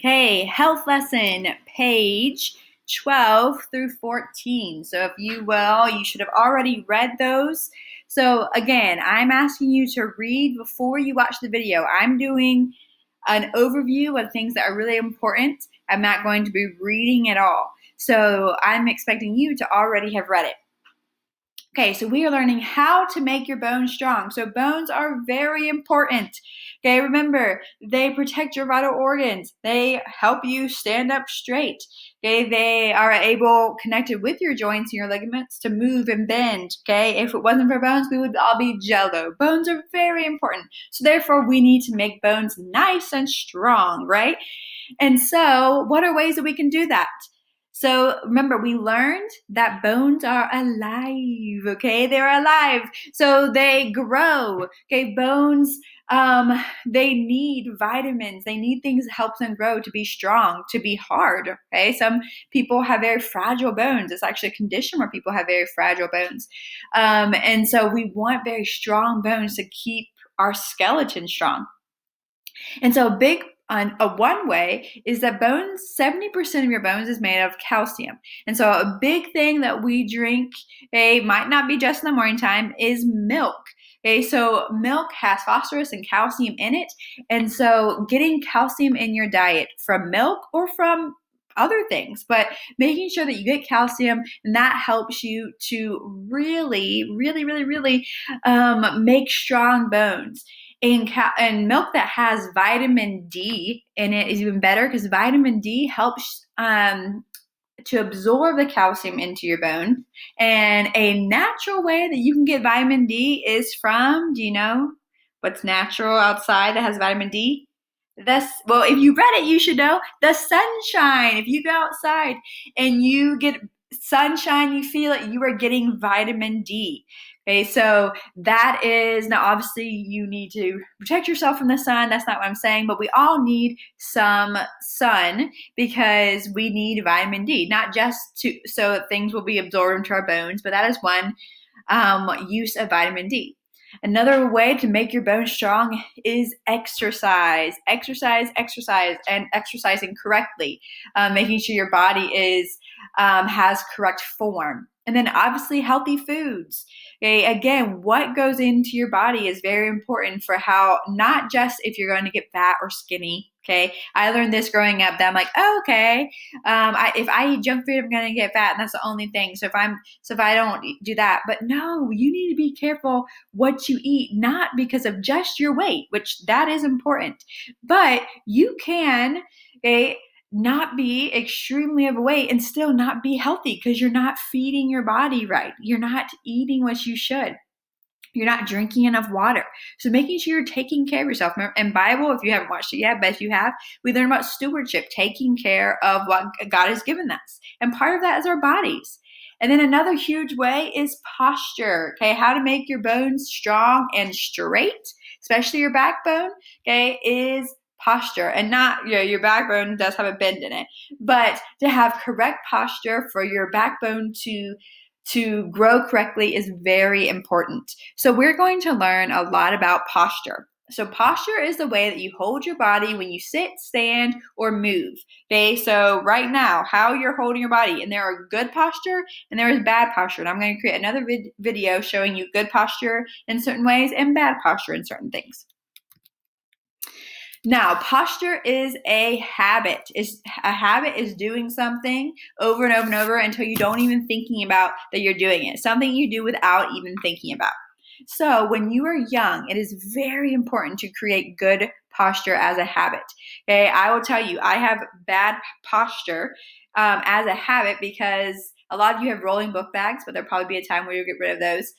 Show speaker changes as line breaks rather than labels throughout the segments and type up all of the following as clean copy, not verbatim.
Okay, health lesson, page 12 through 14. So if you will, you should have already read those. So again, I'm asking you to read before you watch the video. I'm doing an overview of things that are really important. I'm not going to be reading at all. So I'm expecting you to already have read it. Okay, so we are learning how to make your bones strong. So bones are very important. Okay, remember, they protect your vital organs. They help you stand up straight. Okay, they are able, connected with your joints and your ligaments, to move and bend. Okay, if it wasn't for bones, we would all be jello. Bones are very important. So therefore, we need to make bones nice and strong, right? And so, what are ways that we can do that? So remember, we learned that bones are alive, okay? They're alive. So they grow, okay? Bones, they need vitamins. They need things that help them grow to be strong, to be hard, okay? Some people have very fragile bones. It's actually a condition where people have very fragile bones. And so we want very strong bones to keep our skeleton strong. And so one way is that bones, 70% of your bones is made of calcium. And so a big thing that we drink, might not be just in the morning time, is milk. Okay, so milk has phosphorus and calcium in it. And so getting calcium in your diet from milk or from other things, but making sure that you get calcium, and that helps you to really, really, really, really make strong bones. And milk that has vitamin D in it is even better, because vitamin D helps to absorb the calcium into your bone. And a natural way that you can get vitamin D is from, do you know what's natural outside that has vitamin D? Well, if you read it, you should know the sunshine. If you go outside and you get sunshine, you feel it, you are getting vitamin D. Okay, so that is, now obviously you need to protect yourself from the sun. That's not what I'm saying, but we all need some sun because we need vitamin D, not just so that things will be absorbed into our bones, but that is one use of vitamin D. Another way to make your bones strong is exercise. Exercise, and exercising correctly, making sure your body has correct form. And then obviously healthy foods. Okay, again, what goes into your body is very important for how, not just if you're going to get fat or skinny. Okay, I learned this growing up that I'm like, oh, okay, if I eat junk food, I'm going to get fat, and that's the only thing. So if I don't do that, but no, you need to be careful what you eat, not because of just your weight, which that is important, but you can, okay, not be extremely overweight and still not be healthy because you're not feeding your body right. You're not eating what you should. You're not drinking enough water. So making sure you're taking care of yourself. And Bible, if you haven't watched it yet, but if you have, we learn about stewardship, taking care of what God has given us. And part of that is our bodies. And then another huge way is posture. Okay, how to make your bones strong and straight, especially your backbone, okay, is posture. And not, your backbone does have a bend in it, but to have correct posture for your backbone to grow correctly is very important. So we're going to learn a lot about posture. So posture is the way that you hold your body when you sit, stand, or move. Okay, so right now, how you're holding your body, and there are good posture and there is bad posture. And I'm going to create another video showing you good posture in certain ways and bad posture in certain things. Now, posture is a habit. A habit is doing something over and over and over until you don't even thinking about that you're doing it. Something you do without even thinking about. So when you are young, it is very important to create good posture as a habit. Okay, I will tell you, I have bad posture as a habit because a lot of you have rolling book bags, but there'll probably be a time where you'll get rid of those.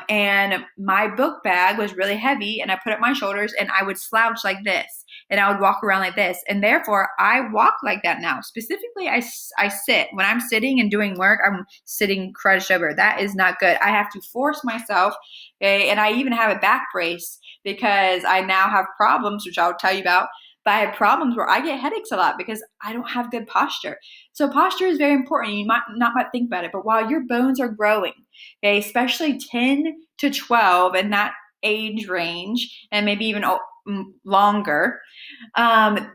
And my book bag was really heavy, and I put up my shoulders, and I would slouch like this, and I would walk around like this. And therefore, I walk like that now. Specifically, I sit. When I'm sitting and doing work, I'm sitting crunched over. That is not good. I have to force myself, okay? And I even have a back brace because I now have problems, which I'll tell you about. But I have problems where I get headaches a lot because I don't have good posture. So posture is very important. You might not think about it, but while your bones are growing, okay, especially 10 to 12 in that age range, and maybe even longer,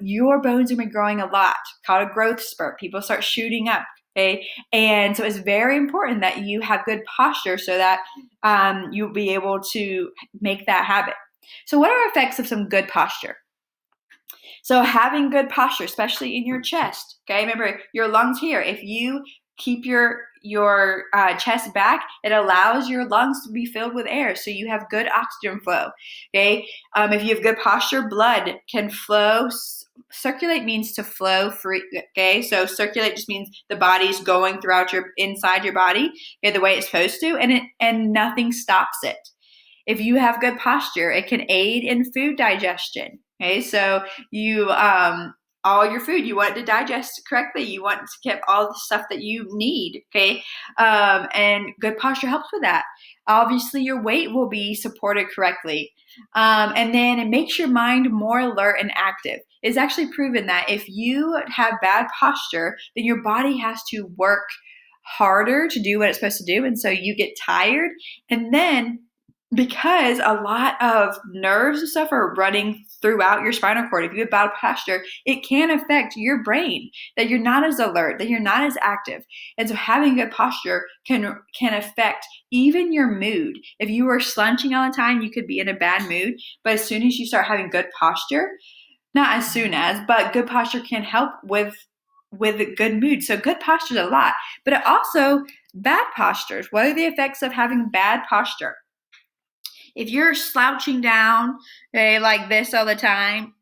your bones are going to be growing a lot, called a growth spurt. People start shooting up. Okay. And so it's very important that you have good posture so that you'll be able to make that habit. So what are effects of some good posture? So having good posture, especially in your chest, okay? Remember, your lungs here. If you keep your chest back, it allows your lungs to be filled with air, so you have good oxygen flow, okay? If you have good posture, blood can flow. Circulate means to flow free, okay? So circulate just means the body's going throughout inside your body, okay, the way it's supposed to, and nothing stops it. If you have good posture, it can aid in food digestion. Okay, so you all your food, you want it to digest correctly. You want to get all the stuff that you need. Okay, and good posture helps with that. Obviously, your weight will be supported correctly, and then it makes your mind more alert and active. It's actually proven that if you have bad posture, then your body has to work harder to do what it's supposed to do, and so you get tired, and then because a lot of nerves and stuff are running throughout your spinal cord. If you have bad posture, it can affect your brain, that you're not as alert, that you're not as active. And so having good posture can affect even your mood. If you are slouching all the time, you could be in a bad mood. But as soon as you start having good posture, not as soon as, but good posture can help with a good mood. So good posture is a lot. But it also, bad postures. What are the effects of having bad posture? If you're slouching down, okay, like this all the time,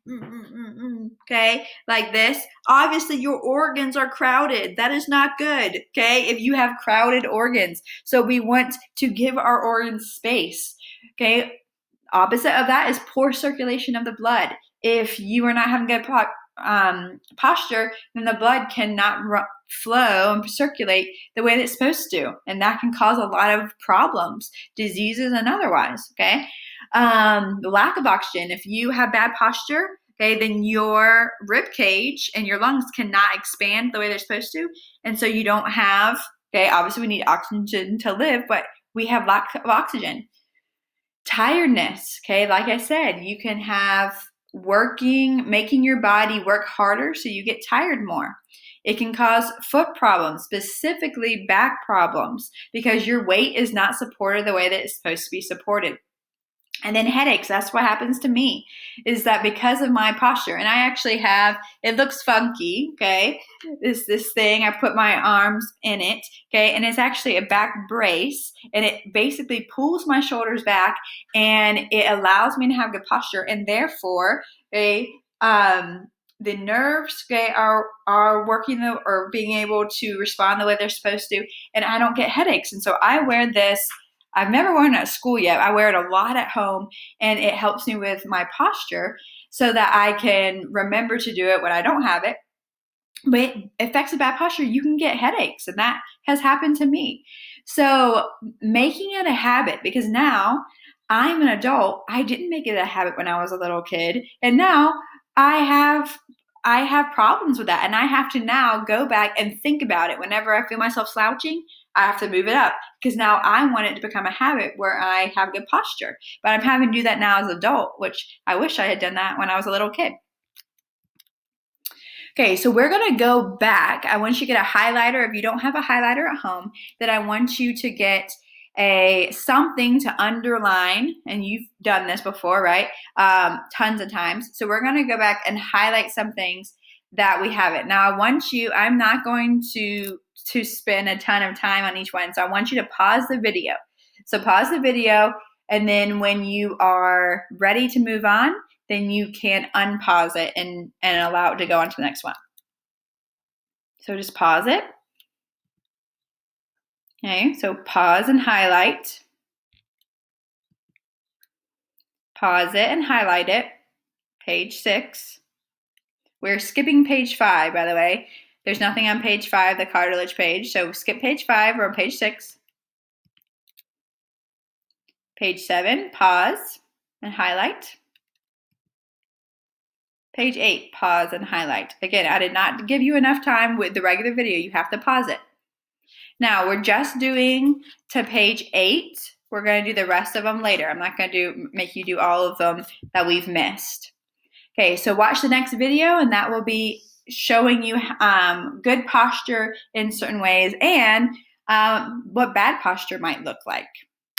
okay, like this, obviously your organs are crowded. That is not good, okay, if you have crowded organs. So we want to give our organs space, okay. Opposite of that is poor circulation of the blood. If you are not having good posture, then the blood cannot flow and circulate the way that it's supposed to, and that can cause a lot of problems, diseases and otherwise. Okay, the lack of oxygen. If you have bad posture, okay, then your rib cage and your lungs cannot expand the way they're supposed to, and so you don't have. Okay, obviously we need oxygen to live, but we have lack of oxygen. Tiredness. Okay, like I said, you can have making your body work harder so you get tired more. It can cause foot problems, specifically back problems, because your weight is not supported the way that it's supposed to be supported. And then headaches. That's what happens to me, is that because of my posture, and I actually have, it looks funky, okay, this thing, I put my arms in it, okay, and it's actually a back brace, and it basically pulls my shoulders back, and it allows me to have good posture, and therefore, okay, the nerves, okay, are working or being able to respond the way they're supposed to, and I don't get headaches. And so I wear this. I've never worn it at school yet. I wear it a lot at home, and it helps me with my posture so that I can remember to do it when I don't have it. But it affects a bad posture. You can get headaches, and that has happened to me. So making it a habit, because now I'm an adult. I didn't make it a habit when I was a little kid, and now I have problems with that, and I have to now go back and think about it. Whenever I feel myself slouching, I have to move it up, because now I want it to become a habit where I have good posture. But I'm having to do that now as an adult, which I wish I had done that when I was a little kid. Okay, so we're going to go back. I want you to get a highlighter. If you don't have a highlighter at home, then I want you to get something to underline, and you've done this before, right? Tons of times. So we're going to go back and highlight some things that we haven't. Now I'm not going to spend a ton of time on each one. So I want you to pause the video. So pause the video, and then when you are ready to move on, then you can unpause it and allow it to go on to the next one. So just pause it. Okay, so pause and highlight. Pause it and highlight it. Page 6. We're skipping page 5, by the way. There's nothing on page 5, the cartilage page. So skip page 5, we're on page 6. Page 7, pause and highlight. Page 8, pause and highlight. Again, I did not give you enough time with the regular video. You have to pause it. Now, we're just doing to page 8. We're going to do the rest of them later. I'm not going to make you do all of them that we've missed. Okay, so watch the next video, and that will be showing you good posture in certain ways and what bad posture might look like.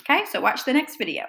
Okay, so watch the next video.